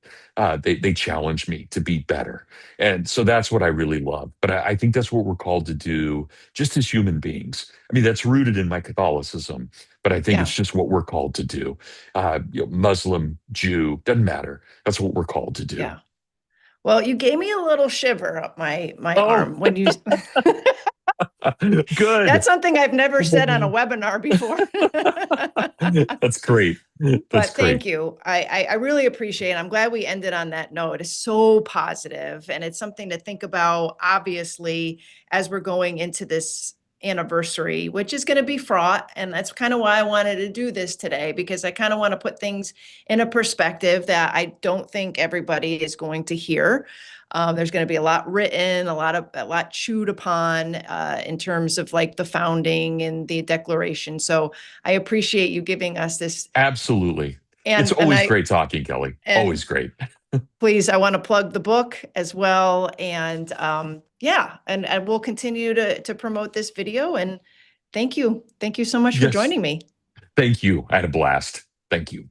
They challenge me to be better. And so that's what I really love. But I think that's what we're called to do just as human beings. I mean, that's rooted in my Catholicism, but I think Yeah. it's just what we're called to do. Muslim, Jew, doesn't matter. That's what we're called to do. Yeah. Well, you gave me a little shiver up my Oh, arm when you good. That's something I've never said on a webinar before. That's great. That's But great. thank you. I really appreciate it. I'm glad we ended on that note. It's so positive, and it's something to think about, obviously, as we're going into this anniversary, which is going to be fraught. And that's kind of why I wanted to do this today, because I kind of want to put things in a perspective that I don't think everybody is going to hear. There's going to be a lot written, a lot chewed upon in terms of like the founding and the Declaration. So I appreciate you giving us this. Absolutely. It's And always I great talking, Kelly. and Always great. please, I want to plug the book as well. And yeah, and we'll continue to promote this video. And thank you so much for Yes. joining me. Thank you. I had a blast. Thank you.